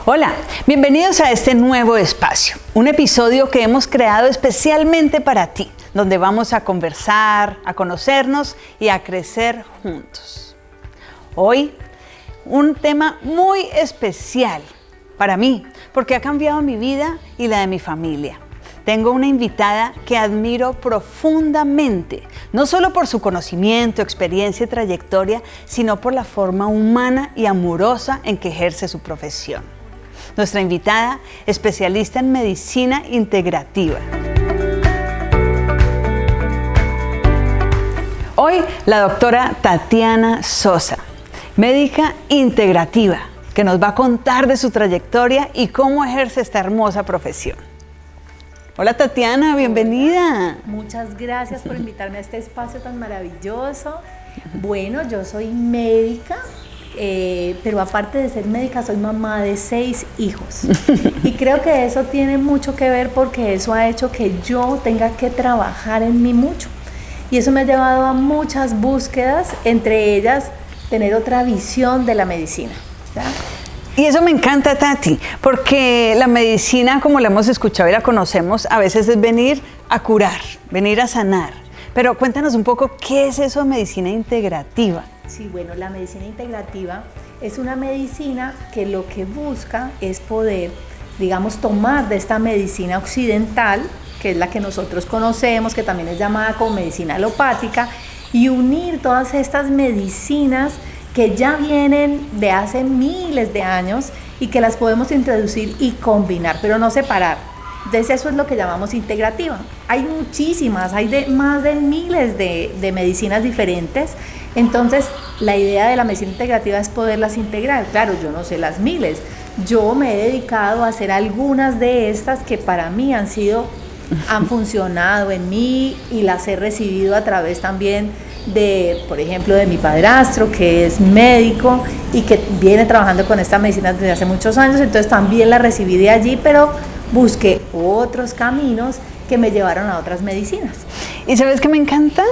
Hola, bienvenidos a este nuevo espacio, un episodio que hemos creado especialmente para ti, donde vamos a conversar, a conocernos y a crecer juntos. Hoy, un tema muy especial para mí, porque ha cambiado mi vida y la de mi familia. Tengo una invitada que admiro profundamente, no solo por su conocimiento, experiencia y trayectoria, sino por la forma humana y amorosa en que ejerce su profesión. Nuestra invitada, especialista en medicina integrativa. Hoy, la doctora Tatiana Sosa, médica integrativa, que nos va a contar de su trayectoria y cómo ejerce esta hermosa profesión. Hola Tatiana, bienvenida. Muchas gracias por invitarme a este espacio tan maravilloso. Bueno, yo soy médica, pero aparte de ser médica soy mamá de 6 hijos. Y creo que eso tiene mucho que ver porque eso ha hecho que yo tenga que trabajar en mí mucho. Y eso me ha llevado a muchas búsquedas, entre ellas tener otra visión de la medicina, ¿verdad? Y eso me encanta, Tati, porque la medicina, como la hemos escuchado y la conocemos, a veces es venir a curar, venir a sanar. Pero cuéntanos un poco, ¿qué es eso de medicina integrativa? Sí, bueno, la medicina integrativa es una medicina que lo que busca es poder, digamos, tomar de esta medicina occidental, que es la que nosotros conocemos, que también es llamada como medicina alopática, y unir todas estas medicinas que ya vienen de hace miles de años y que las podemos introducir y combinar, pero no separar. Entonces eso es lo que llamamos integrativa. Hay muchísimas, hay más de miles de medicinas diferentes. Entonces la idea de la medicina integrativa es poderlas integrar. Claro, yo no sé las miles. Yo me he dedicado a hacer algunas de estas que para mí han funcionado en mí y las he recibido a través también de, por ejemplo, de mi padrastro, que es médico y que viene trabajando con esta medicina desde hace muchos años. Entonces también la recibí de allí, pero busqué otros caminos que me llevaron a otras medicinas. ¿Y sabes qué me encanta?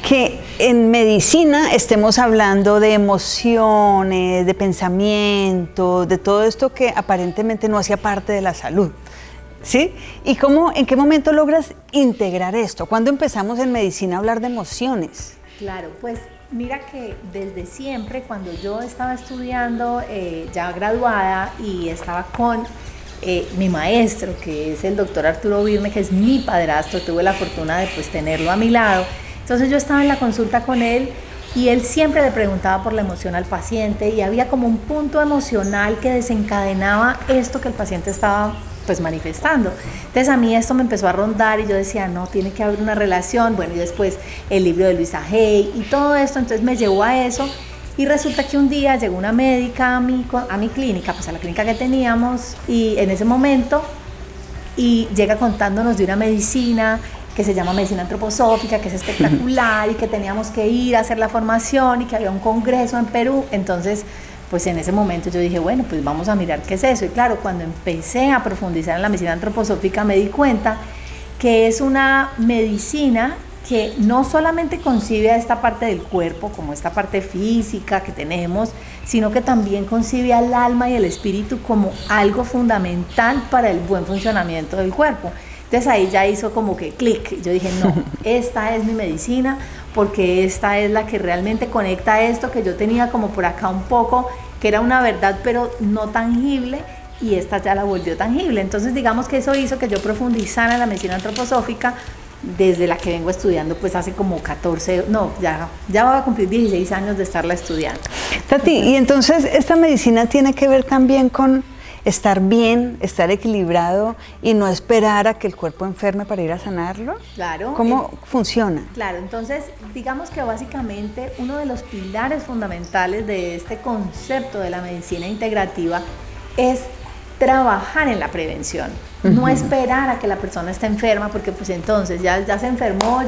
Que en medicina estemos hablando de emociones, de pensamientos, de todo esto que aparentemente no hacía parte de la salud. ¿Sí? ¿Y en qué momento logras integrar esto? ¿Cuándo empezamos en medicina a hablar de emociones? Claro, pues mira que desde siempre, cuando yo estaba estudiando, ya graduada, y estaba con mi maestro, que es el doctor Arturo Birme, que es mi padrastro, tuve la fortuna de tenerlo a mi lado. Entonces yo estaba en la consulta con él y él siempre le preguntaba por la emoción al paciente y había como un punto emocional que desencadenaba esto que el paciente estaba manifestando. Entonces a mí esto me empezó a rondar y yo decía, no, tiene que haber una relación. Bueno, y después el libro de Luisa Hay y todo esto, entonces me llevó a eso. Y resulta que un día llegó una médica a mi clínica, a la clínica que teníamos, y en ese momento, y llega contándonos de una medicina que se llama medicina antroposófica, que es espectacular y que teníamos que ir a hacer la formación y que había un congreso en Perú. Entonces, pues en ese momento yo dije, bueno, pues vamos a mirar qué es eso. Y claro, cuando empecé a profundizar en la medicina antroposófica me di cuenta que es una medicina que no solamente concibe a esta parte del cuerpo, como esta parte física que tenemos, sino que también concibe al alma y el espíritu como algo fundamental para el buen funcionamiento del cuerpo. Entonces ahí ya hizo como que clic. Yo dije, no, esta es mi medicina, porque esta es la que realmente conecta esto que yo tenía como por acá un poco, que era una verdad pero no tangible, y esta ya la volvió tangible. Entonces digamos que eso hizo que yo profundizara en la medicina antroposófica, desde la que vengo estudiando hace como 14, no, ya voy a cumplir 16 años de estarla estudiando. Tati, y entonces esta medicina tiene que ver también con estar bien, estar equilibrado y no esperar a que el cuerpo enferme para ir a sanarlo. Claro. ¿Cómo funciona? Claro, entonces digamos que básicamente uno de los pilares fundamentales de este concepto de la medicina integrativa es trabajar en la prevención. No esperar a que la persona esté enferma, porque entonces ya se enfermó,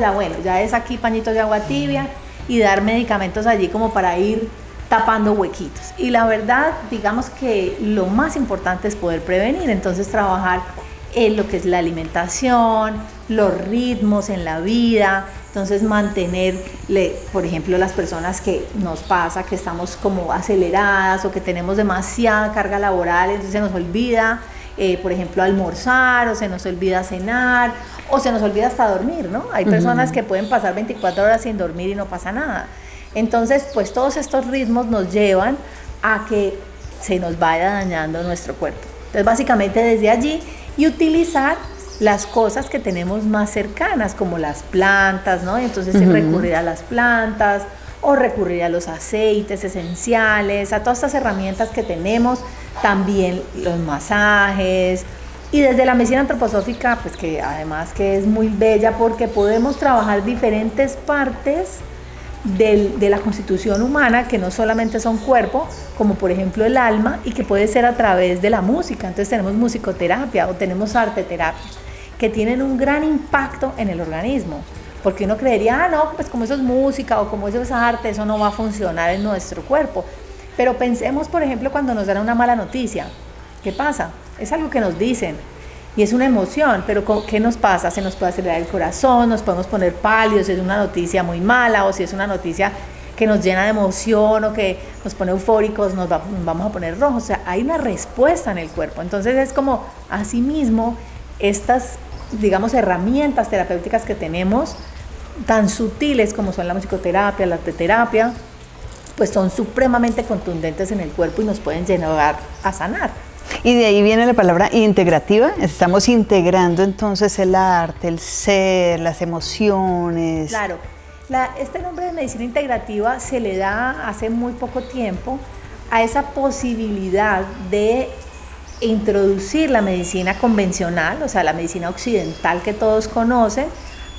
ya es aquí pañitos de agua tibia y dar medicamentos allí como para ir tapando huequitos. Y la verdad, digamos que lo más importante es poder prevenir, entonces trabajar lo que es la alimentación, los ritmos en la vida. Entonces mantenerle, por ejemplo, las personas que nos pasa que estamos como aceleradas o que tenemos demasiada carga laboral, entonces se nos olvida, por ejemplo, almorzar, o se nos olvida cenar, o se nos olvida hasta dormir, ¿no? Hay personas que pueden pasar 24 horas sin dormir y no pasa nada. Entonces, pues todos estos ritmos nos llevan a que se nos vaya dañando nuestro cuerpo. Entonces, básicamente desde allí, y utilizar las cosas que tenemos más cercanas, como las plantas, ¿no? Entonces recurrir a las plantas, o recurrir a los aceites esenciales, a todas estas herramientas que tenemos, también los masajes. Y desde la medicina antroposófica, pues que además que es muy bella, porque podemos trabajar diferentes partes de la constitución humana, que no solamente son cuerpo, como por ejemplo el alma, y que puede ser a través de la música. Entonces tenemos musicoterapia o tenemos arteterapia, que tienen un gran impacto en el organismo, porque uno creería, no, pues como eso es música o como eso es arte, eso no va a funcionar en nuestro cuerpo. Pero pensemos, por ejemplo, cuando nos dan una mala noticia, ¿qué pasa? Es algo que nos dicen y es una emoción, pero ¿qué nos pasa? Se nos puede acelerar el corazón, nos podemos poner pálidos si es una noticia muy mala, o si es una noticia que nos llena de emoción o que nos pone eufóricos, nos vamos a poner rojos. O sea, hay una respuesta en el cuerpo. Entonces es como, asimismo, estas, digamos, herramientas terapéuticas que tenemos, tan sutiles como son la musicoterapia, la arteterapia, pues son supremamente contundentes en el cuerpo y nos pueden llevar a sanar. Y de ahí viene la palabra integrativa. Estamos integrando entonces el arte, el ser, las emociones. Claro, este nombre de medicina integrativa se le da hace muy poco tiempo a esa posibilidad de introducir la medicina convencional, o sea, la medicina occidental que todos conocen,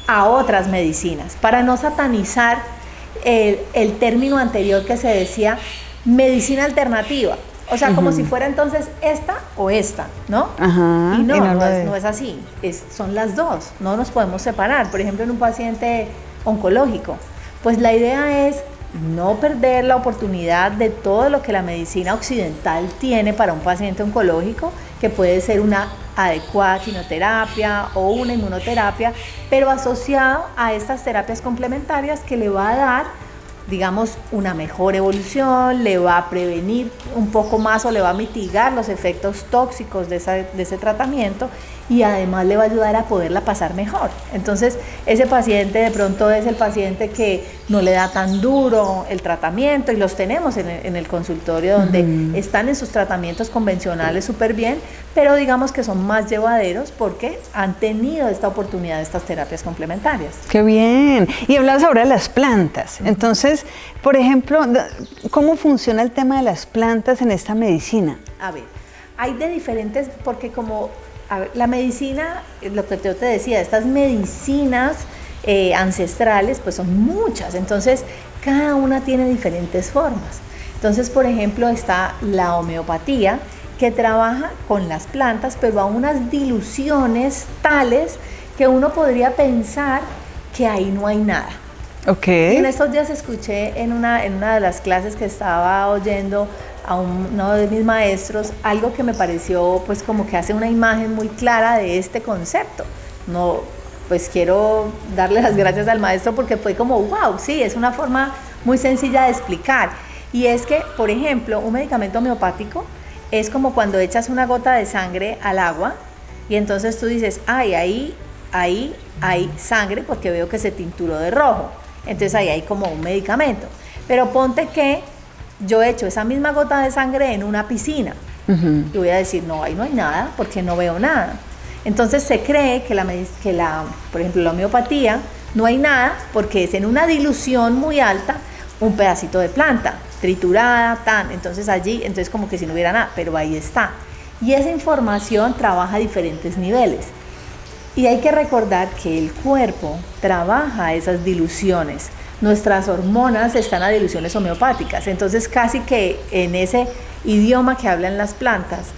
a otras medicinas, para no satanizar el término anterior que se decía medicina alternativa. O sea, como si fuera entonces esta o esta, ¿no? Ajá, y no es así, son las dos, no nos podemos separar. Por ejemplo, en un paciente oncológico, pues la idea es no perder la oportunidad de todo lo que la medicina occidental tiene para un paciente oncológico, que puede ser una adecuada quimioterapia o una inmunoterapia, pero asociado a estas terapias complementarias que le va a dar, digamos, una mejor evolución, le va a prevenir un poco más o le va a mitigar los efectos tóxicos de ese tratamiento, y además le va a ayudar a poderla pasar mejor. Entonces, ese paciente de pronto es el paciente que no le da tan duro el tratamiento, y los tenemos en el consultorio donde están en sus tratamientos convencionales súper bien, pero digamos que son más llevaderos porque han tenido esta oportunidad de estas terapias complementarias. ¡Qué bien! Y hablabas ahora de las plantas. Entonces, por ejemplo, ¿cómo funciona el tema de las plantas en esta medicina? A ver, hay de diferentes, porque como la medicina, lo que yo te decía, estas medicinas ancestrales, pues son muchas, entonces cada una tiene diferentes formas. Entonces, por ejemplo, está la homeopatía, que trabaja con las plantas, pero a unas diluciones tales que uno podría pensar que ahí no hay nada. Okay. Y en estos días escuché en una de las clases que estaba oyendo a uno de mis maestros algo que me pareció pues como que hace una imagen muy clara de este concepto. No, pues quiero darle las gracias al maestro porque fue como wow, sí, es una forma muy sencilla de explicar. Y es que, por ejemplo, un medicamento homeopático es como cuando echas una gota de sangre al agua y entonces tú dices, ay, ahí hay sangre porque veo que se tinturó de rojo. Entonces ahí hay como un medicamento. Pero ponte que yo echo esa misma gota de sangre en una piscina y voy a decir, no, ahí no hay nada porque no veo nada. Entonces se cree que por ejemplo, la homeopatía no hay nada porque es en una dilución muy alta un pedacito de planta triturada, entonces allí, entonces como que si no hubiera nada, pero ahí está. Y esa información trabaja a diferentes niveles. Y hay que recordar que el cuerpo trabaja esas diluciones. Nuestras hormonas están a diluciones homeopáticas. Entonces casi que en ese idioma que hablan las plantas,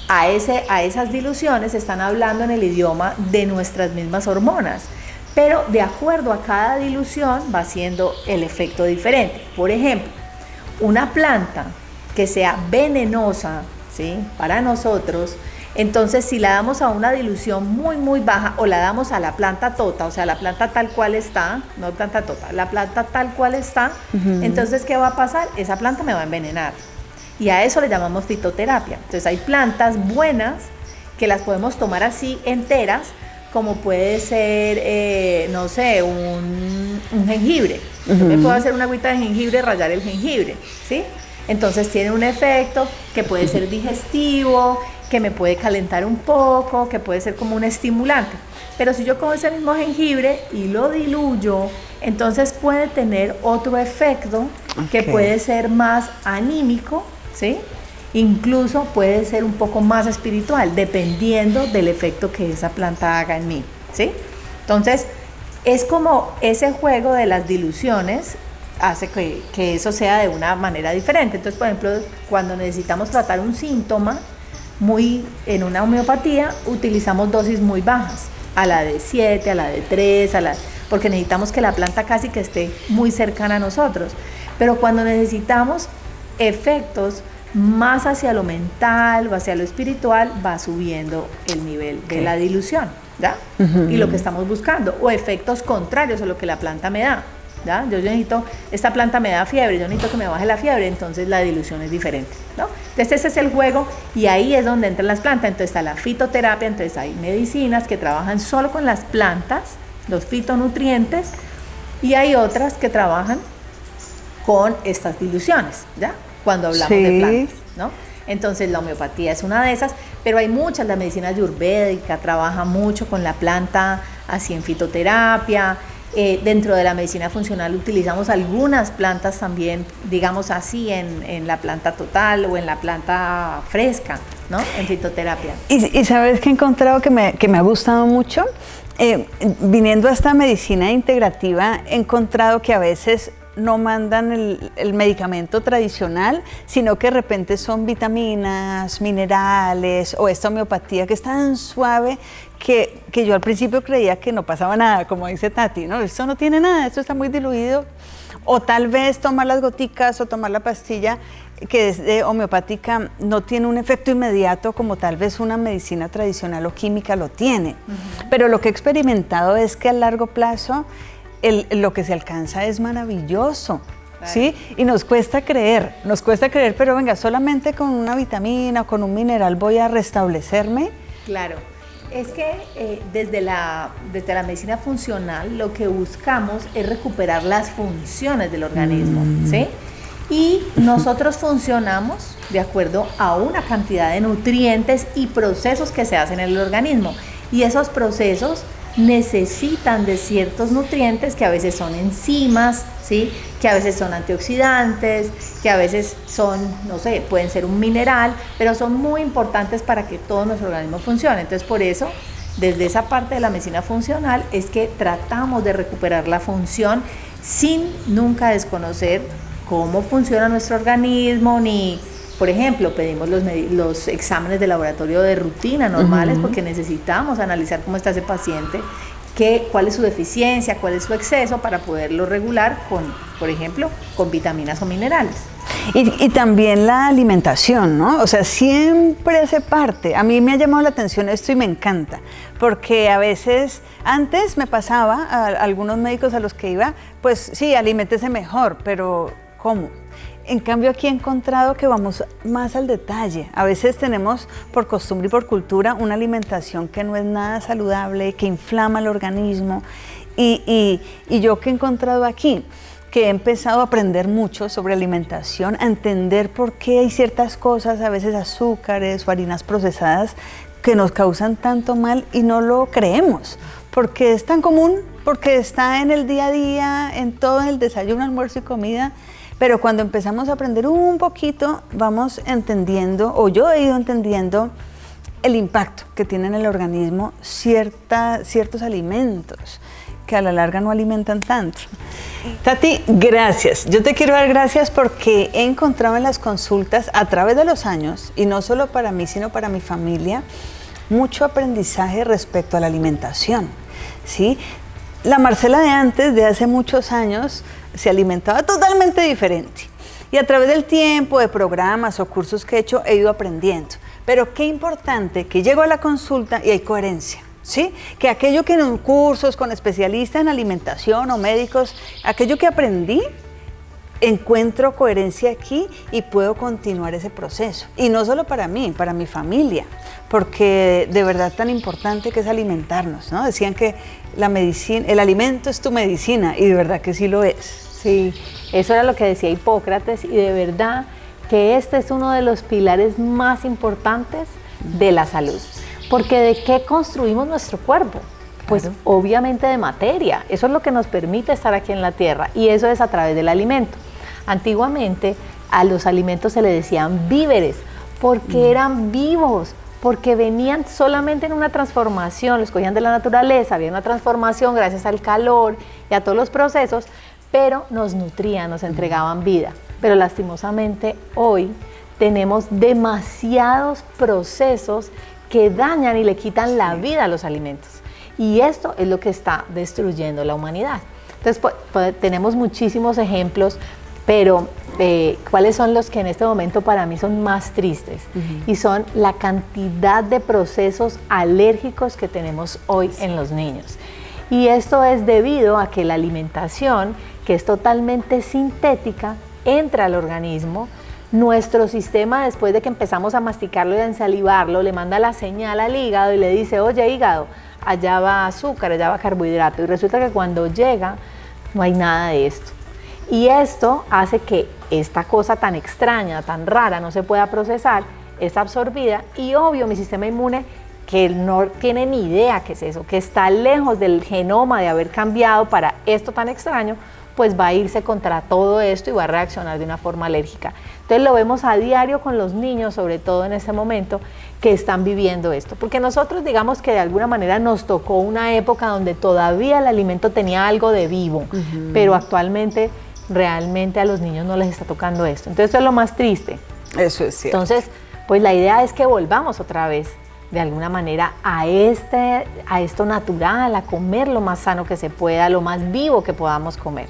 a esas diluciones están hablando en el idioma de nuestras mismas hormonas. Pero de acuerdo a cada dilución va siendo el efecto diferente. Por ejemplo, una planta que sea venenosa, ¿sí?, para nosotros, Entonces, si la damos a una dilución muy baja o la damos a la planta tota, o sea, la planta tal cual está, no planta tota, la planta tal cual está, entonces, ¿qué va a pasar? Esa planta me va a envenenar. Y a eso le llamamos fitoterapia. Entonces, hay plantas buenas que las podemos tomar así enteras, como puede ser, no sé, un jengibre. Yo me puedo hacer una agüita de jengibre, rallar el jengibre, ¿sí? Entonces tiene un efecto que puede ser digestivo, que me puede calentar un poco, que puede ser como un estimulante. Pero si yo cojo ese mismo jengibre y lo diluyo, entonces puede tener otro efecto que puede ser más anímico, ¿sí? Incluso puede ser un poco más espiritual, dependiendo del efecto que esa planta haga en mí, ¿sí? Entonces, es como ese juego de las diluciones hace que eso sea de una manera diferente. Entonces, por ejemplo, cuando necesitamos tratar un síntoma, en una homeopatía, utilizamos dosis muy bajas, a la de 7, a la de 3, porque necesitamos que la planta casi que esté muy cercana a nosotros. Pero cuando necesitamos efectos más hacia lo mental o hacia lo espiritual, va subiendo el nivel de la dilución, ¿ya? Y lo que estamos buscando, o efectos contrarios a lo que la planta me da, ¿ya? Yo necesito, esta planta me da fiebre, yo necesito que me baje la fiebre, entonces la dilución es diferente, ¿no? Entonces ese es el juego y ahí es donde entran las plantas. Entonces está la fitoterapia, entonces hay medicinas que trabajan solo con las plantas, los fitonutrientes, y hay otras que trabajan con estas diluciones, ¿ya? Cuando hablamos de plantas, ¿no? Entonces la homeopatía es una de esas, pero hay muchas, la medicina ayurvédica trabaja mucho con la planta, así en fitoterapia. Dentro de la medicina funcional utilizamos algunas plantas también, digamos así, en la planta total o en la planta fresca, ¿no? En fitoterapia. Y sabes que he encontrado que me ha gustado mucho, viniendo a esta medicina integrativa, he encontrado que a veces no mandan el medicamento tradicional, sino que de repente son vitaminas, minerales o esta homeopatía que es tan suave que yo al principio creía que no pasaba nada, como dice Tati, ¿no? Esto no tiene nada, esto está muy diluido. O tal vez tomar las goticas o tomar la pastilla que es homeopática no tiene un efecto inmediato como tal vez una medicina tradicional o química lo tiene. Pero lo que he experimentado es que a largo plazo lo que se alcanza es maravilloso, claro. ¿Sí? Y nos cuesta creer, pero venga, solamente con una vitamina o con un mineral voy a restablecerme. Claro, es que desde la medicina funcional lo que buscamos es recuperar las funciones del organismo, ¿sí? Y nosotros funcionamos de acuerdo a una cantidad de nutrientes y procesos que se hacen en el organismo, y esos procesos necesitan de ciertos nutrientes que a veces son enzimas, ¿sí? Que a veces son antioxidantes, que a veces son, no sé, pueden ser un mineral, pero son muy importantes para que todo nuestro organismo funcione. Entonces, por eso, desde esa parte de la medicina funcional es que tratamos de recuperar la función sin nunca desconocer cómo funciona nuestro organismo, ni, por ejemplo, pedimos los exámenes de laboratorio de rutina normales porque necesitamos analizar cómo está ese paciente, cuál es su deficiencia, cuál es su exceso para poderlo regular con, por ejemplo, con vitaminas o minerales. Y también la alimentación, ¿no? O sea, siempre hace parte. A mí me ha llamado la atención esto y me encanta, porque a veces, antes me pasaba a algunos médicos a los que iba, pues sí, aliméntese mejor, pero ¿cómo? En cambio, aquí he encontrado que vamos más al detalle. A veces tenemos por costumbre y por cultura una alimentación que no es nada saludable, que inflama el organismo. Y yo que he encontrado aquí, que he empezado a aprender mucho sobre alimentación, a entender por qué hay ciertas cosas, a veces azúcares o harinas procesadas, que nos causan tanto mal y no lo creemos, porque es tan común, porque está en el día a día, en todo el desayuno, almuerzo y comida. Pero cuando empezamos a aprender un poquito, vamos entendiendo, o yo he ido entendiendo, el impacto que tienen en el organismo ciertos alimentos que a la larga no alimentan tanto. Tati, gracias. Yo te quiero dar gracias porque he encontrado en las consultas a través de los años, y no solo para mí, sino para mi familia, mucho aprendizaje respecto a la alimentación, ¿sí? La Marcela de antes, de hace muchos años, se alimentaba totalmente diferente. Y a través del tiempo, de programas o cursos que he hecho, he ido aprendiendo. Pero qué importante que llego a la consulta y hay coherencia, ¿sí? Que aquello que en cursos con especialistas en alimentación o médicos, aquello que aprendí, encuentro coherencia aquí y puedo continuar ese proceso. Y no solo para mí, para mi familia, porque de verdad tan importante que es alimentarnos, ¿no? Decían que la medicina, el alimento es tu medicina y de verdad que sí lo es. Sí, eso era lo que decía Hipócrates y de verdad que este es uno de los pilares más importantes de la salud. Porque ¿de qué construimos nuestro cuerpo? Pues claro, obviamente de materia. Eso es lo que nos permite estar aquí en la tierra y eso es a través del alimento. Antiguamente a los alimentos se le decían víveres porque eran vivos, porque venían solamente en una transformación, los cogían de la naturaleza, había una transformación gracias al calor y a todos los procesos, pero nos nutrían, nos entregaban vida. Pero lastimosamente hoy tenemos demasiados procesos que dañan y le quitan la vida a los alimentos. Y esto es lo que está destruyendo la humanidad. Entonces, tenemos muchísimos ejemplos, pero ¿cuáles son los que en este momento para mí son más tristes? Y son la cantidad de procesos alérgicos que tenemos hoy en los niños. Y esto es debido a que la alimentación, que es totalmente sintética, entra al organismo. Nuestro sistema, después de que empezamos a masticarlo y a ensalivarlo, le manda la señal al hígado y le dice, oye hígado, allá va azúcar, allá va carbohidrato. Y resulta que cuando llega no hay nada de esto. Y esto hace que esta cosa tan extraña, tan rara, no se pueda procesar, es absorbida y obvio mi sistema inmune, que no tiene ni idea qué es eso, que está lejos del genoma de haber cambiado para esto tan extraño, pues va a irse contra todo esto y va a reaccionar de una forma alérgica. Entonces lo vemos a diario con los niños, sobre todo en este momento, que están viviendo esto. Porque nosotros digamos que de alguna manera nos tocó una época donde todavía el alimento tenía algo de vivo, pero actualmente realmente a los niños no les está tocando esto. Entonces eso es lo más triste. Eso es cierto. Entonces, pues la idea es que volvamos otra vez de alguna manera a esto natural, a comer lo más sano que se pueda, lo más vivo que podamos comer.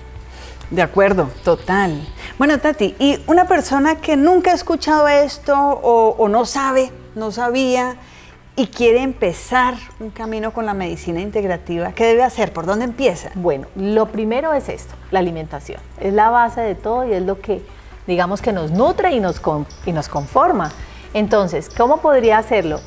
De acuerdo, total. Bueno, Tati, y una persona que nunca ha escuchado esto o no sabe, no sabía y quiere empezar un camino con la medicina integrativa, ¿qué debe hacer? ¿Por dónde empieza? Bueno, lo primero es esto, la alimentación. Es la base de todo y es lo que, digamos, que nos nutre y nos conforma. Entonces, ¿cómo podría hacerlo?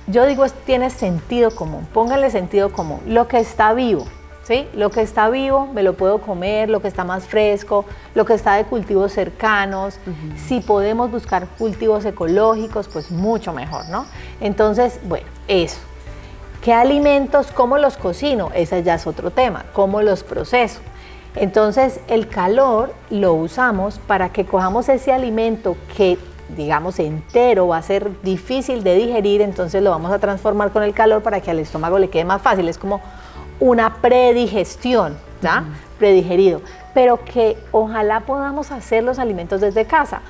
Yo digo, tiene sentido común, pónganle sentido común. Lo que está vivo, ¿sí? Lo que está vivo me lo puedo comer, lo que está más fresco, lo que está de cultivos cercanos. Si podemos buscar cultivos ecológicos, pues mucho mejor, ¿no? Entonces, bueno, eso. ¿Qué alimentos, cómo los cocino? Ese ya es otro tema, cómo los proceso. Entonces, el calor lo usamos para que cojamos ese alimento que, digamos, entero, va a ser difícil de digerir, entonces lo vamos a transformar con el calor para que al estómago le quede más fácil. Es como una predigestión, ¿ya? Predigerido, pero que ojalá podamos hacer los alimentos desde casa,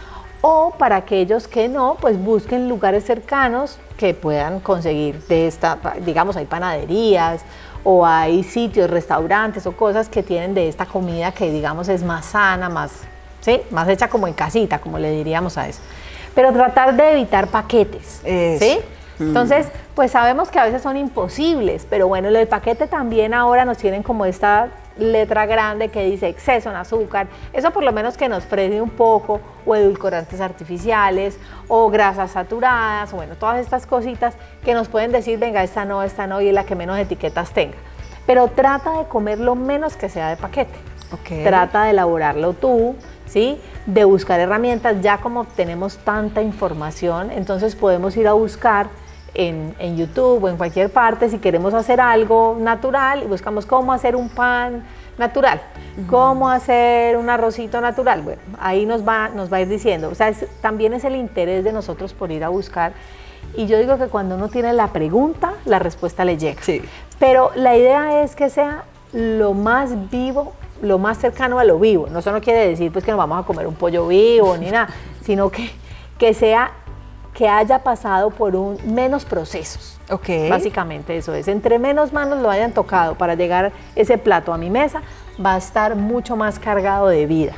o para aquellos que no, pues busquen lugares cercanos que puedan conseguir de esta, digamos, hay panaderías o hay sitios, restaurantes o cosas que tienen de esta comida que, digamos, es más sana, más, ¿sí? Más hecha como en casita, como le diríamos a eso. Pero tratar de evitar paquetes, ¿sí? Entonces, pues sabemos que a veces son imposibles, pero bueno, el paquete también ahora nos tienen como esta letra grande que dice exceso en azúcar, eso por lo menos que nos frene un poco, o edulcorantes artificiales, o grasas saturadas, o bueno, todas estas cositas que nos pueden decir, venga, esta no, y es la que menos etiquetas tenga. Pero trata de comer lo menos que sea de paquete. Trata de elaborarlo tú, ¿sí? De buscar herramientas, ya como tenemos tanta información, entonces podemos ir a buscar en YouTube o en cualquier parte si queremos hacer algo natural y buscamos cómo hacer un pan natural, cómo hacer un arrocito natural. Bueno, ahí nos va a ir diciendo, o sea, también es el interés de nosotros por ir a buscar. Y yo digo que cuando uno tiene la pregunta, la respuesta le llega. Sí. Pero la idea es que sea lo más vivo, lo más cercano a lo vivo. No, eso no quiere decir pues que nos vamos a comer un pollo vivo ni nada, sino que sea, que haya pasado por menos procesos. Básicamente eso es. Entre menos manos lo hayan tocado para llegar ese plato a mi mesa, va a estar mucho más cargado de vida.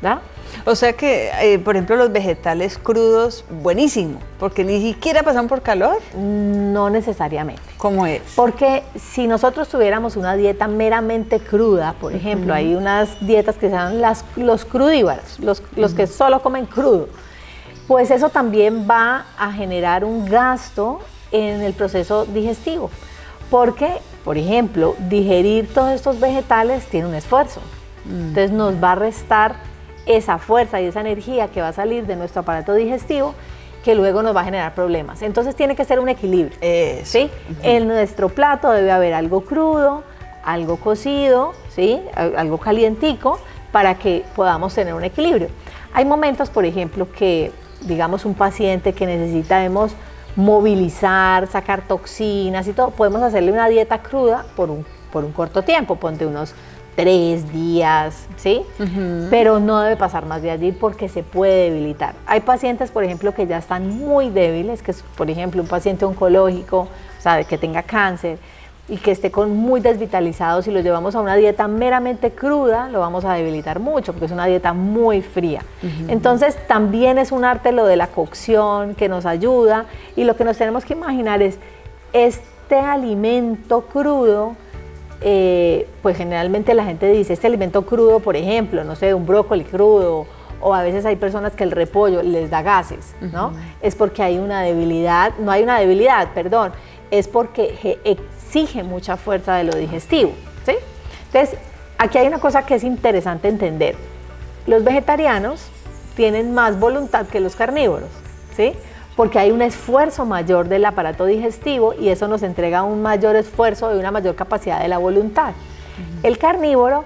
¿da? O sea que, por ejemplo, los vegetales crudos, buenísimo, porque ni siquiera pasan por calor. No necesariamente. ¿Cómo es? Porque si nosotros tuviéramos una dieta meramente cruda, por ejemplo, hay unas dietas que se llaman los crudívoros, los que solo comen crudo, pues eso también va a generar un gasto en el proceso digestivo. Porque, por ejemplo, digerir todos estos vegetales tiene un esfuerzo. Entonces nos va a restar esa fuerza y esa energía que va a salir de nuestro aparato digestivo, que luego nos va a generar problemas. Entonces tiene que ser un equilibrio. ¿Sí? En nuestro plato debe haber algo crudo, algo cocido, ¿sí? Algo calientico, para que podamos tener un equilibrio. Hay momentos, por ejemplo, que digamos un paciente que necesitamos movilizar, sacar toxinas y todo, podemos hacerle una dieta cruda por un corto tiempo, ponte unos 3 días, ¿sí? Pero no debe pasar más de allí porque se puede debilitar. Hay pacientes, por ejemplo, que ya están muy débiles, que es, por ejemplo, un paciente oncológico, o sea, que tenga cáncer y que esté muy desvitalizado. Si lo llevamos a una dieta meramente cruda, lo vamos a debilitar mucho porque es una dieta muy fría. Entonces, también es un arte lo de la cocción que nos ayuda, y lo que nos tenemos que imaginar es este alimento crudo. Pues generalmente la gente dice, este alimento crudo, por ejemplo, no sé, un brócoli crudo, o a veces hay personas que el repollo les da gases, ¿no? Es porque hay una debilidad, no hay una debilidad, perdón, es porque exige mucha fuerza de lo digestivo, ¿sí? Entonces, aquí hay una cosa que es interesante entender. Los vegetarianos tienen más voluntad que los carnívoros, ¿sí? Porque hay un esfuerzo mayor del aparato digestivo y eso nos entrega un mayor esfuerzo y una mayor capacidad de la voluntad. El carnívoro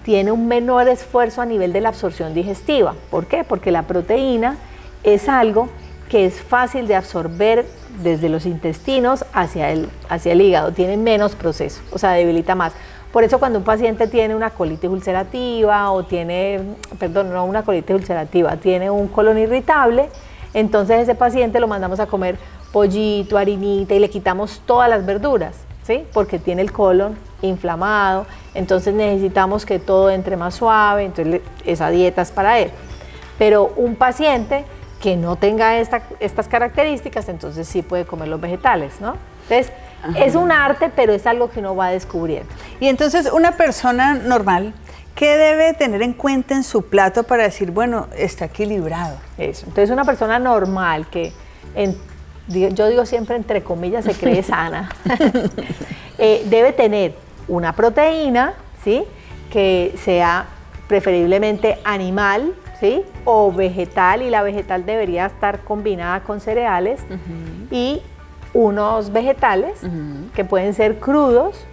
tiene un menor esfuerzo a nivel de la absorción digestiva. ¿Por qué? Porque la proteína es algo que es fácil de absorber desde los intestinos hacia el hígado, tiene menos proceso, o sea, debilita más. Por eso cuando un paciente tiene una colitis ulcerativa o tiene, perdón, no una colitis ulcerativa, tiene un colon irritable, entonces ese paciente lo mandamos a comer pollito, harinita y le quitamos todas las verduras, ¿sí? Porque tiene el colon inflamado, entonces necesitamos que todo entre más suave, entonces esa dieta es para él. Pero un paciente que no tenga estas características, entonces sí puede comer los vegetales, ¿no? Entonces, es un arte, pero es algo que uno va descubriendo. Y entonces una persona normal, ¿qué debe tener en cuenta en su plato para decir, bueno, está equilibrado? Eso. Entonces, una persona normal que, yo digo siempre entre comillas, se cree sana, debe tener una proteína, ¿sí? Que sea preferiblemente animal, ¿sí? O vegetal, y la vegetal debería estar combinada con cereales, y unos vegetales que pueden ser crudos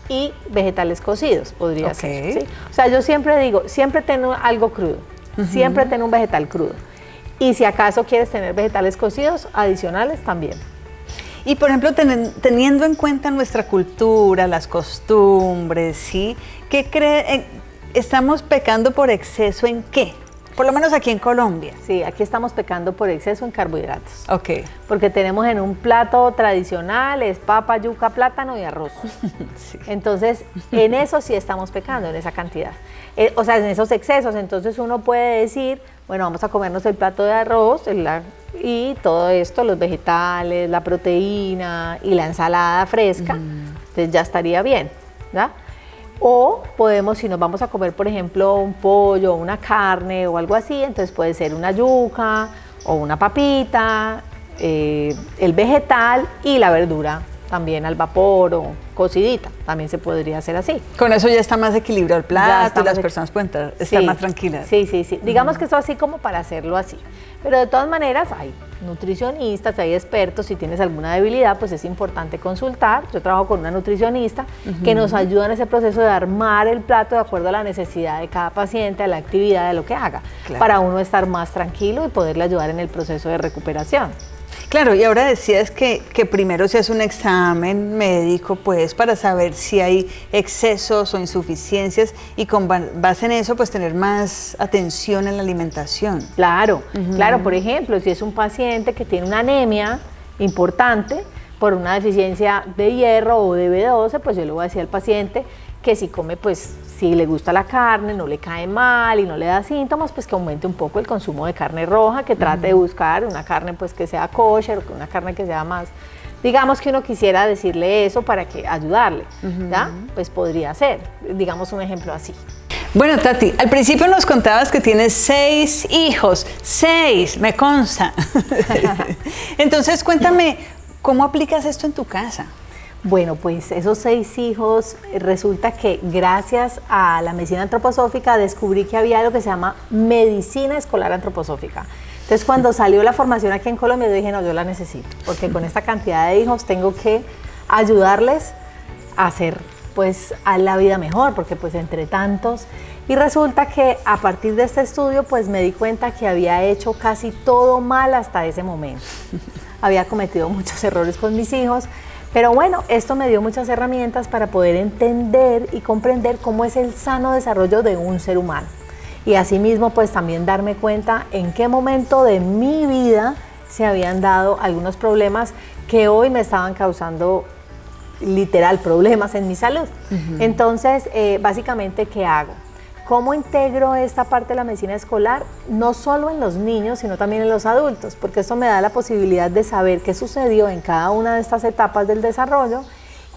y vegetales cocidos, podría ser, ¿sí? O sea, yo siempre digo, siempre ten algo crudo, siempre ten un vegetal crudo. Y si acaso quieres tener vegetales cocidos, adicionales también. Y por ejemplo, teniendo en cuenta nuestra cultura, las costumbres, ¿sí? ¿Qué cree? ¿Estamos pecando por exceso en qué? Por lo menos aquí en Colombia. Sí, aquí estamos pecando por exceso en carbohidratos. Ok. Porque tenemos en un plato tradicional, es papa, yuca, plátano y arroz. Sí. Entonces, en eso sí estamos pecando, en esa cantidad. O sea, en esos excesos. Entonces uno puede decir, bueno, vamos a comernos el plato de arroz y todo esto, los vegetales, la proteína y la ensalada fresca. Entonces ya estaría bien, ¿verdad? O podemos, si nos vamos a comer, por ejemplo, un pollo, una carne o algo así, entonces puede ser una yuca o una papita, el vegetal y la verdura también al vapor o cocidita, también se podría hacer así. Con eso ya está más equilibrado el plato y las personas pueden estar más tranquilas. Sí, sí, sí. Digamos que esto así como para hacerlo así. Pero de todas maneras hay nutricionistas, hay expertos, si tienes alguna debilidad, pues es importante consultar. Yo trabajo con una nutricionista que nos ayuda en ese proceso de armar el plato de acuerdo a la necesidad de cada paciente, a la actividad, de lo que haga, para uno estar más tranquilo y poderle ayudar en el proceso de recuperación. Claro, y ahora decías que primero se hace un examen médico, pues, para saber si hay excesos o insuficiencias y con base en eso, pues, tener más atención en la alimentación. Claro, claro, por ejemplo, si es un paciente que tiene una anemia importante por una deficiencia de hierro o de B12, pues yo le voy a decir al paciente que si come, pues si le gusta la carne, no le cae mal y no le da síntomas, pues que aumente un poco el consumo de carne roja, que trate de buscar una carne pues que sea kosher, una carne que sea más, digamos que uno quisiera decirle eso para que ayudarle, ¿ya? Pues podría ser, digamos un ejemplo así. Bueno, Tati, al principio nos contabas que tienes 6 hijos, 6, me consta. Entonces, cuéntame, ¿cómo aplicas esto en tu casa? Bueno, pues esos 6 hijos, resulta que gracias a la medicina antroposófica descubrí que había algo que se llama medicina escolar antroposófica. Entonces, cuando salió la formación aquí en Colombia, yo dije, no, yo la necesito, porque con esta cantidad de hijos tengo que ayudarles a hacer pues a la vida mejor, porque pues entre tantos, y resulta que a partir de este estudio pues me di cuenta que había hecho casi todo mal hasta ese momento. Había cometido muchos errores con mis hijos, pero bueno, esto me dio muchas herramientas para poder entender y comprender cómo es el sano desarrollo de un ser humano. Y asimismo pues también darme cuenta en qué momento de mi vida se habían dado algunos problemas que hoy me estaban causando literal problemas en mi salud. Entonces, básicamente, ¿qué hago? ¿Cómo integro esta parte de la medicina escolar? No solo en los niños, sino también en los adultos, porque esto me da la posibilidad de saber qué sucedió en cada una de estas etapas del desarrollo,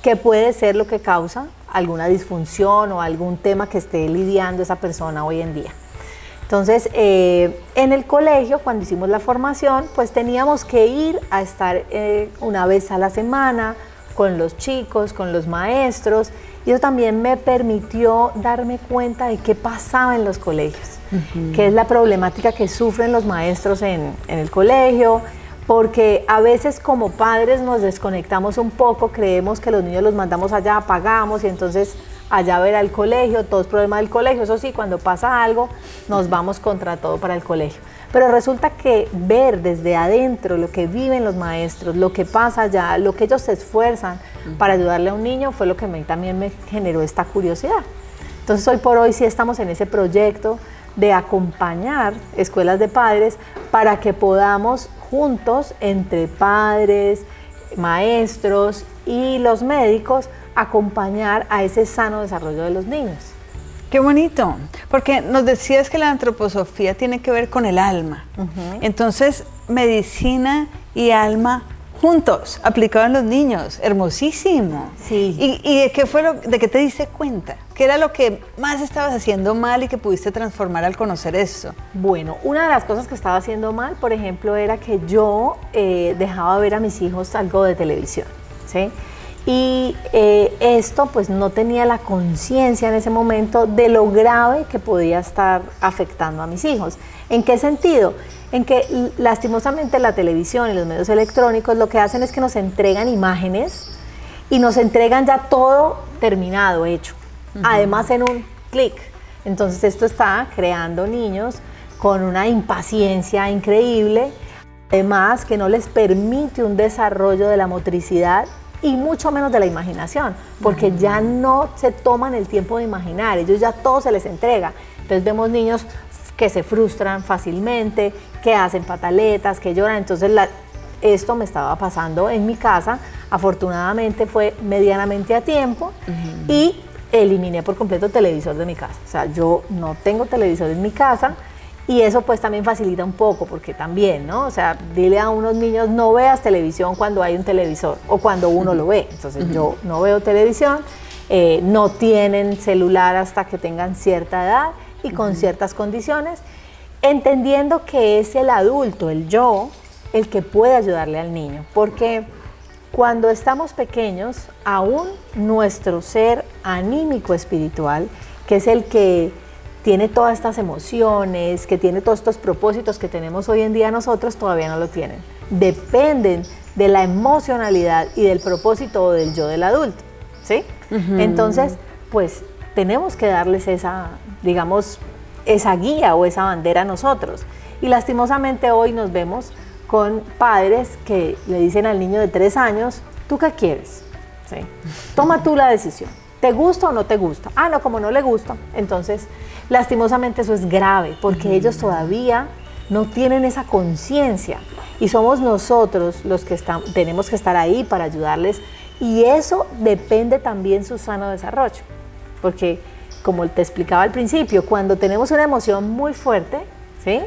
que puede ser lo que causa alguna disfunción o algún tema que esté lidiando esa persona hoy en día. Entonces, en el colegio, cuando hicimos la formación, pues teníamos que ir a estar una vez a la semana con los chicos, con los maestros, y eso también me permitió darme cuenta de qué pasaba en los colegios, qué es la problemática que sufren los maestros en el colegio, porque a veces como padres nos desconectamos un poco, creemos que los niños los mandamos allá, pagamos y entonces allá ver al colegio, todo es problema del colegio. Eso sí, cuando pasa algo nos vamos contra todo para el colegio. Pero resulta que ver desde adentro lo que viven los maestros, lo que pasa allá, lo que ellos se esfuerzan para ayudarle a un niño, fue lo que también me generó esta curiosidad. Entonces hoy por hoy sí estamos en ese proyecto de acompañar escuelas de padres para que podamos juntos, entre padres, maestros y los médicos, acompañar a ese sano desarrollo de los niños. Qué bonito, porque nos decías que la antroposofía tiene que ver con el alma. Entonces, medicina y alma juntos, aplicado en los niños, hermosísimo. Sí. ¿Y de qué fue de qué te diste cuenta? ¿Qué era lo que más estabas haciendo mal y que pudiste transformar al conocer eso? Bueno, una de las cosas que estaba haciendo mal, por ejemplo, era que yo dejaba ver a mis hijos algo de televisión, ¿sí? Y esto pues no tenía la conciencia en ese momento de lo grave que podía estar afectando a mis hijos. ¿En qué sentido? En que lastimosamente la televisión y los medios electrónicos lo que hacen es que nos entregan imágenes y nos entregan ya todo terminado, hecho, además en un clic. Entonces esto está creando niños con una impaciencia increíble, además que no les permite un desarrollo de la motricidad y mucho menos de la imaginación, porque ya no se toman el tiempo de imaginar, ellos ya todo se les entrega. Entonces vemos niños que se frustran fácilmente, que hacen pataletas, que lloran. Entonces esto me estaba pasando en mi casa. Afortunadamente fue medianamente a tiempo y eliminé por completo el televisor de mi casa. O sea, yo no tengo televisor en mi casa. Y eso pues también facilita un poco, porque también, ¿no? O sea, dile a unos niños, no veas televisión cuando hay un televisor o cuando uno lo ve. Entonces yo no veo televisión, no tienen celular hasta que tengan cierta edad y con ciertas condiciones, entendiendo que es el adulto, el yo, el que puede ayudarle al niño. Porque cuando estamos pequeños, aún nuestro ser anímico espiritual, que es el que tiene todas estas emociones, que tiene todos estos propósitos que tenemos hoy en día nosotros, todavía no lo tienen. Dependen de la emocionalidad y del propósito del yo del adulto, ¿sí? Entonces, pues tenemos que darles esa, digamos, esa guía o esa bandera a nosotros. Y lastimosamente hoy nos vemos con padres que le dicen al niño de 3 años, ¿tú qué quieres? ¿Sí? Toma tú la decisión. ¿Te gusta o no te gusta? Ah, no, como no le gusta. Entonces, lastimosamente eso es grave, porque ellos todavía no tienen esa conciencia y somos nosotros los que tenemos que estar ahí para ayudarles, y eso depende también su sano desarrollo. porque como te explicaba al principio, cuando tenemos una emoción muy fuerte, ¿sí?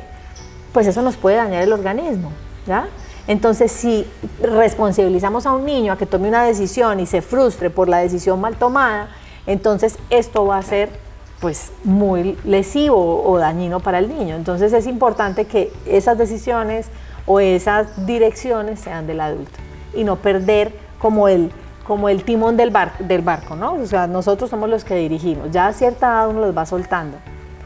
Pues eso nos puede dañar el organismo, ¿ya? Entonces, si responsabilizamos a un niño a que tome una decisión y se frustre por la decisión mal tomada, entonces esto va a ser pues muy lesivo o dañino para el niño. Entonces es importante que esas decisiones o esas direcciones sean del adulto y no perder como el timón del barco, ¿no? O sea, nosotros somos los que dirigimos, ya a cierta edad uno los va soltando.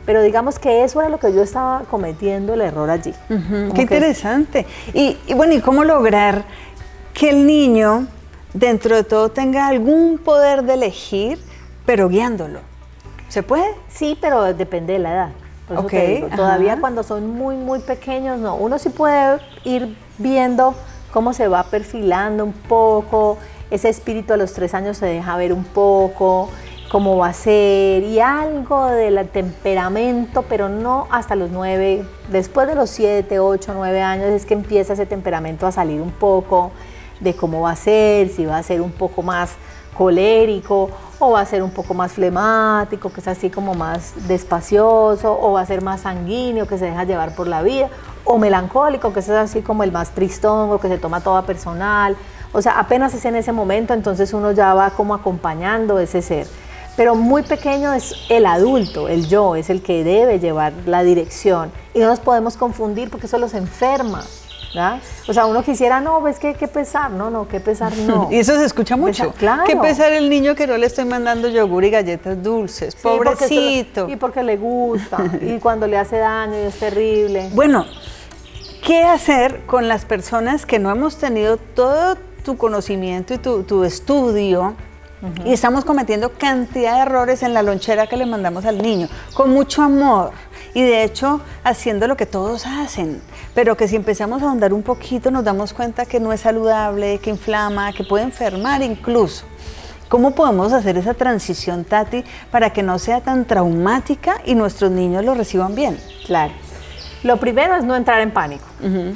Pero digamos que eso era lo que yo estaba cometiendo el error allí. Qué interesante. Y bueno, ¿y cómo lograr que el niño, dentro de todo, tenga algún poder de elegir, pero guiándolo? ¿Se puede? Sí, pero depende de la edad. Por eso te digo, todavía cuando son muy, muy pequeños, no. Uno sí puede ir viendo cómo se va perfilando un poco, ese espíritu a los 3 años se deja ver un poco, cómo va a ser, y algo del temperamento, pero no hasta los 9, después de los 7, 8, 9 años es que empieza ese temperamento a salir un poco de cómo va a ser, si va a ser un poco más colérico o va a ser un poco más flemático, que es así como más despacioso, o va a ser más sanguíneo, que se deja llevar por la vida, o melancólico, que es así como el más tristón, o que se toma toda personal. O sea, apenas es en ese momento, entonces uno ya va como acompañando ese ser. Pero muy pequeño es el adulto, el yo, es el que debe llevar la dirección. Y no nos podemos confundir porque eso los enferma, ¿verdad? O sea, uno quisiera, no, ves que pesar, no, que pesar no. Y eso se escucha mucho. Pesar, claro. Que pesar el niño que no le estoy mandando yogur y galletas dulces, sí, pobrecito. Y porque le gusta, y cuando le hace daño y es terrible. Bueno, ¿qué hacer con las personas que no hemos tenido todo tu conocimiento y tu estudio? Y estamos cometiendo cantidad de errores en la lonchera que le mandamos al niño, con mucho amor, y de hecho haciendo lo que todos hacen, pero que si empezamos a ahondar un poquito nos damos cuenta que no es saludable, que inflama, que puede enfermar incluso. ¿Cómo podemos hacer esa transición, Tati, para que no sea tan traumática y nuestros niños lo reciban bien? Claro. Lo primero es no entrar en pánico,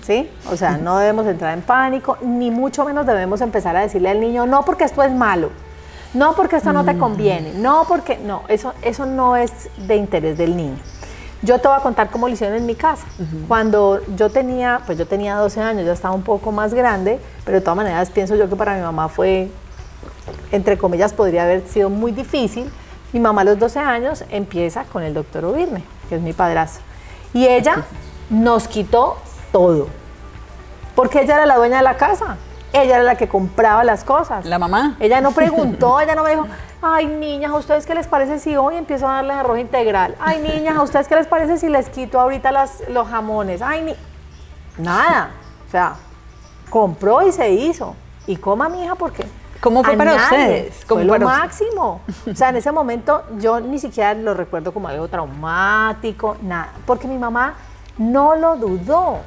¿sí? O sea, no debemos entrar en pánico, ni mucho menos debemos empezar a decirle al niño, no porque esto es malo, no porque esto no te conviene, no porque, no, eso no es de interés del niño. Yo te voy a contar cómo lo hicieron en mi casa. Cuando yo tenía 12 años, ya estaba un poco más grande, pero de todas maneras pienso yo que para mi mamá fue, entre comillas, podría haber sido muy difícil. Mi mamá a los 12 años empieza con el doctor Obirme, que es mi padrastro. Y ella nos quitó todo, porque ella era la dueña de la casa, ella era la que compraba las cosas. La mamá. Ella no preguntó, ella no me dijo, ay niñas, ¿a ustedes qué les parece si hoy empiezo a darles arroz integral? Ay niñas, ¿a ustedes qué les parece si les quito ahorita los jamones? Ay, nada, o sea, compró y se hizo. Y coma mi hija porque... ¿Cómo fue para ustedes? Fue lo máximo. O sea, en ese momento yo ni siquiera lo recuerdo como algo traumático, nada, porque mi mamá no lo dudó.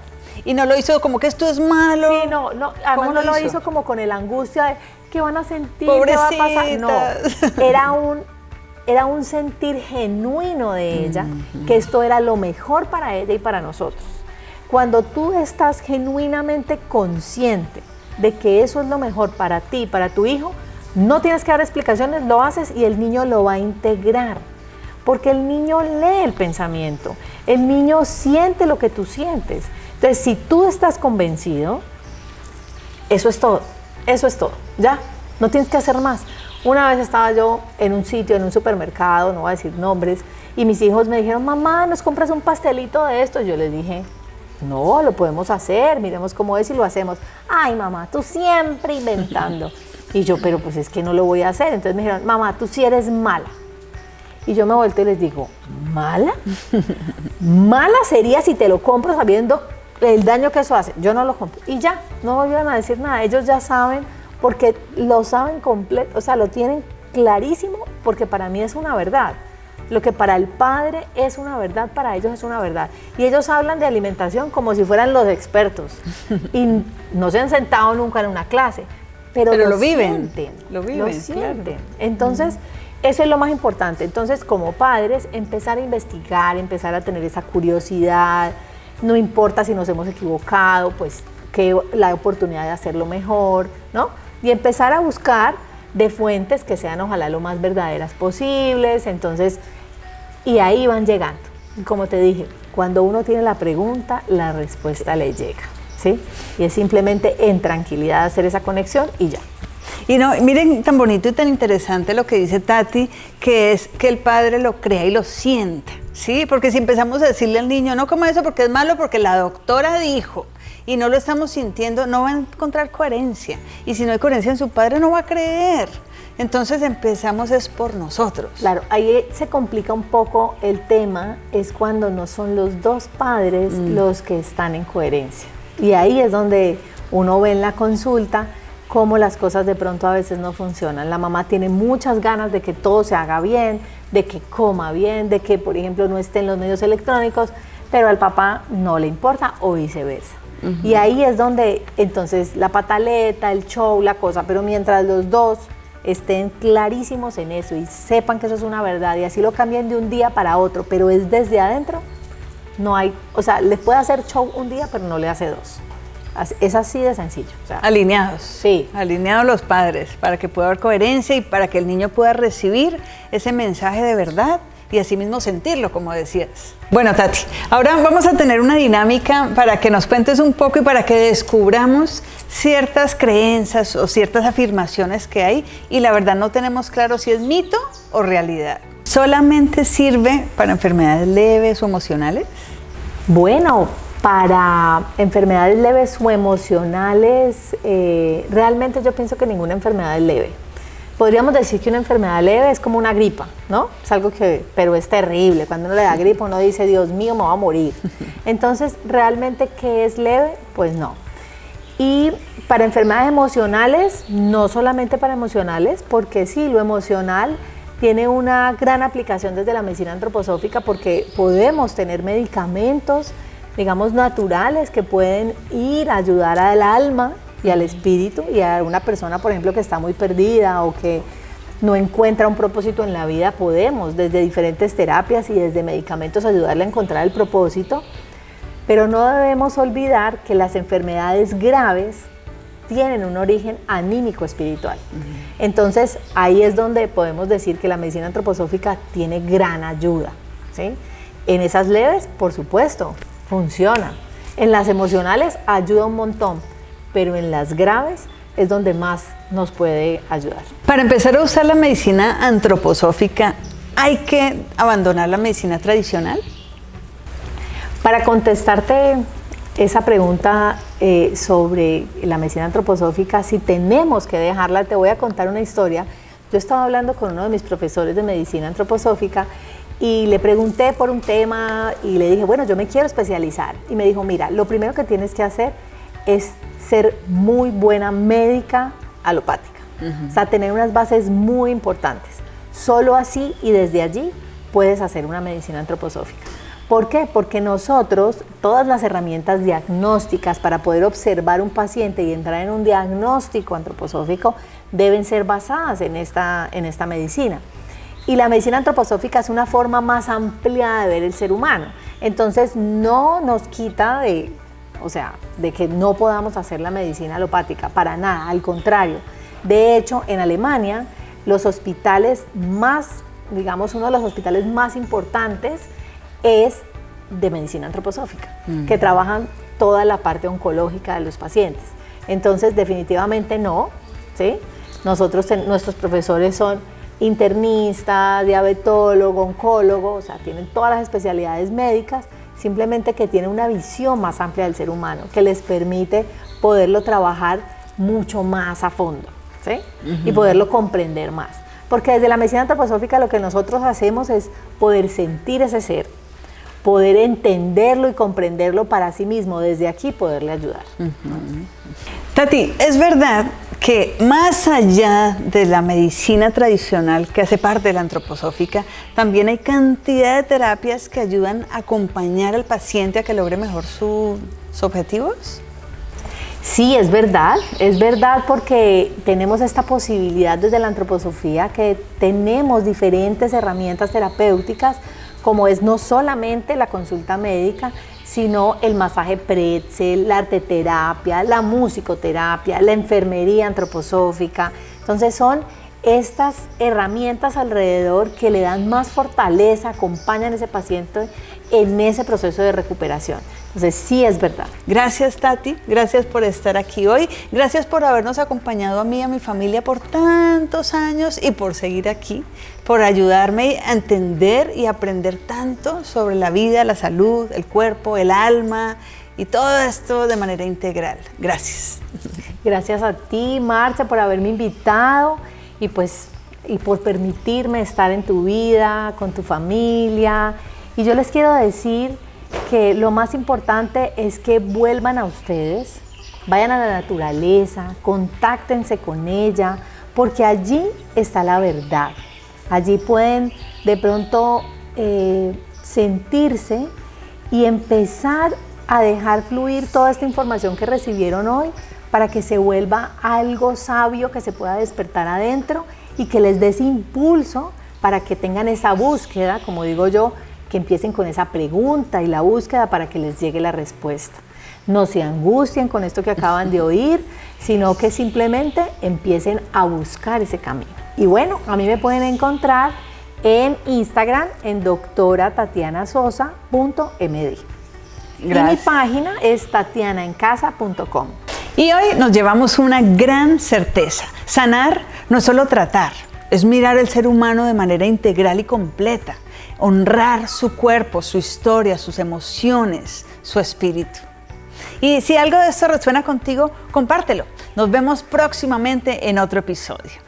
Y no lo hizo como que esto es malo. Sí, no, además no lo hizo como con la angustia de qué van a sentir, pobrecitas, qué va a pasar. No, era un sentir genuino de ella, que esto era lo mejor para ella y para nosotros. Cuando tú estás genuinamente consciente de que eso es lo mejor para ti, para tu hijo, no tienes que dar explicaciones, lo haces y el niño lo va a integrar. Porque el niño lee el pensamiento, el niño siente lo que tú sientes. Entonces, si tú estás convencido, eso es todo, ya, no tienes que hacer más. Una vez estaba yo en un sitio, en un supermercado, no voy a decir nombres, y mis hijos me dijeron, mamá, ¿nos compras un pastelito de esto? Yo les dije, no, lo podemos hacer, miremos cómo es y lo hacemos. Ay, mamá, tú siempre inventando. Y yo, pero pues es que no lo voy a hacer. Entonces me dijeron, mamá, tú sí eres mala. Y yo me volteo y les digo, ¿mala? Mala sería si te lo compro sabiendo el daño que eso hace. Yo no lo compro. Y ya, no volvieron a decir nada. Ellos ya saben, porque lo saben completo, o sea, lo tienen clarísimo, porque para mí es una verdad. Lo que para el padre es una verdad, para ellos es una verdad. Y ellos hablan de alimentación como si fueran los expertos. Y no se han sentado nunca en una clase, pero lo viven. Lo sienten. Claro. Entonces, eso es lo más importante. Entonces, como padres, empezar a investigar, empezar a tener esa curiosidad. No importa si nos hemos equivocado, pues que la oportunidad de hacerlo mejor, ¿no? Y empezar a buscar de fuentes que sean ojalá lo más verdaderas posibles. Entonces, y ahí van llegando. Y como te dije, cuando uno tiene la pregunta, la respuesta le llega, ¿sí? Y es simplemente en tranquilidad hacer esa conexión y ya. Y no, miren tan bonito y tan interesante lo que dice Tati, que es que el padre lo crea y lo siente, ¿sí? Porque si empezamos a decirle al niño, no coma eso porque es malo, porque la doctora dijo, y no lo estamos sintiendo, no va a encontrar coherencia. Y si no hay coherencia en su padre, no va a creer. Entonces empezamos es por nosotros. Claro, ahí se complica un poco el tema, es cuando no son los dos padres los que están en coherencia. Y ahí es donde uno ve en la consulta cómo las cosas de pronto a veces no funcionan. La mamá tiene muchas ganas de que todo se haga bien, de que coma bien, de que, por ejemplo, no esté en los medios electrónicos, pero al papá no le importa o viceversa. Y ahí es donde entonces la pataleta, el show, la cosa, pero mientras los dos estén clarísimos en eso y sepan que eso es una verdad y así lo cambien de un día para otro, pero es desde adentro, no hay, o sea, le puede hacer show un día, pero no le hace dos. Es así de sencillo. O sea, alineados. Sí. Alineados los padres, para que pueda haber coherencia y para que el niño pueda recibir ese mensaje de verdad y así mismo sentirlo, como decías. Bueno, Tati, ahora vamos a tener una dinámica para que nos cuentes un poco y para que descubramos ciertas creencias o ciertas afirmaciones que hay y la verdad no tenemos claro si es mito o realidad. ¿Solamente sirve para enfermedades leves o emocionales? Bueno, para enfermedades leves o emocionales, realmente yo pienso que ninguna enfermedad es leve. Podríamos decir que una enfermedad leve es como una gripa, ¿no? Es algo que, pero es terrible. Cuando uno le da gripa, uno dice, Dios mío, me voy a morir. Entonces, ¿realmente qué es leve? Pues no. Y para enfermedades emocionales, no solamente para emocionales, porque sí, lo emocional tiene una gran aplicación desde la medicina antroposófica porque podemos tener medicamentos, digamos, naturales que pueden ir a ayudar al alma y al espíritu y a una persona, por ejemplo, que está muy perdida o que no encuentra un propósito en la vida, podemos desde diferentes terapias y desde medicamentos ayudarle a encontrar el propósito, pero no debemos olvidar que las enfermedades graves tienen un origen anímico espiritual. Entonces ahí es donde podemos decir que la medicina antroposófica tiene gran ayuda, ¿sí? En esas leves, por supuesto, funciona. En las emocionales ayuda un montón, pero en las graves es donde más nos puede ayudar. Para empezar a usar la medicina antroposófica, ¿hay que abandonar la medicina tradicional? Para contestarte esa pregunta sobre la medicina antroposófica, si tenemos que dejarla, te voy a contar una historia. Yo estaba hablando con uno de mis profesores de medicina antroposófica y le pregunté por un tema y le dije, bueno, yo me quiero especializar. Y me dijo, mira, lo primero que tienes que hacer es ser muy buena médica alopática. O sea, tener unas bases muy importantes. Solo así y desde allí puedes hacer una medicina antroposófica. ¿Por qué? Porque nosotros, todas las herramientas diagnósticas para poder observar un paciente y entrar en un diagnóstico antroposófico deben ser basadas en esta medicina. Y la medicina antroposófica es una forma más ampliada de ver el ser humano. Entonces no nos quita de que no podamos hacer la medicina alopática, para nada, al contrario. De hecho, en Alemania, los hospitales más, digamos, uno de los hospitales más importantes es de medicina antroposófica, que trabajan toda la parte oncológica de los pacientes. Entonces, definitivamente no, ¿sí? Nuestros profesores son internista, diabetólogo, oncólogo, o sea, tienen todas las especialidades médicas, simplemente que tienen una visión más amplia del ser humano, que les permite poderlo trabajar mucho más a fondo, ¿sí? Y poderlo comprender más. Porque desde la medicina antroposófica lo que nosotros hacemos es poder sentir ese ser, poder entenderlo y comprenderlo para sí mismo, desde aquí poderle ayudar. Tati, ¿es verdad que más allá de la medicina tradicional que hace parte de la antroposófica, también hay cantidad de terapias que ayudan a acompañar al paciente a que logre mejor sus objetivos? Sí, es verdad porque tenemos esta posibilidad desde la antroposofía que tenemos diferentes herramientas terapéuticas, como es no solamente la consulta médica, sino el masaje pretzel, la arteterapia, la musicoterapia, la enfermería antroposófica. Entonces son estas herramientas alrededor que le dan más fortaleza, acompañan a ese paciente en ese proceso de recuperación. Entonces sí es verdad. Gracias, Tati, gracias por estar aquí hoy, gracias por habernos acompañado a mí y a mi familia por tantos años y por seguir aquí, por ayudarme a entender y aprender tanto sobre la vida, la salud, el cuerpo, el alma y todo esto de manera integral. Gracias. Gracias a ti, Marce, por haberme invitado y por permitirme estar en tu vida, con tu familia. Y yo les quiero decir que lo más importante es que vuelvan a ustedes, vayan a la naturaleza, contáctense con ella, porque allí está la verdad. Allí pueden de pronto sentirse y empezar a dejar fluir toda esta información que recibieron hoy para que se vuelva algo sabio que se pueda despertar adentro y que les dé ese impulso para que tengan esa búsqueda, como digo yo, que empiecen con esa pregunta y la búsqueda para que les llegue la respuesta. No se angustien con esto que acaban de oír, sino que simplemente empiecen a buscar ese camino. Y bueno, a mí me pueden encontrar en Instagram en doctoratatianasosa.md. Y mi página es tatianaencasa.com. Y hoy nos llevamos una gran certeza. Sanar no es solo tratar, es mirar al ser humano de manera integral y completa, honrar su cuerpo, su historia, sus emociones, su espíritu. Y si algo de esto resuena contigo, compártelo. Nos vemos próximamente en otro episodio.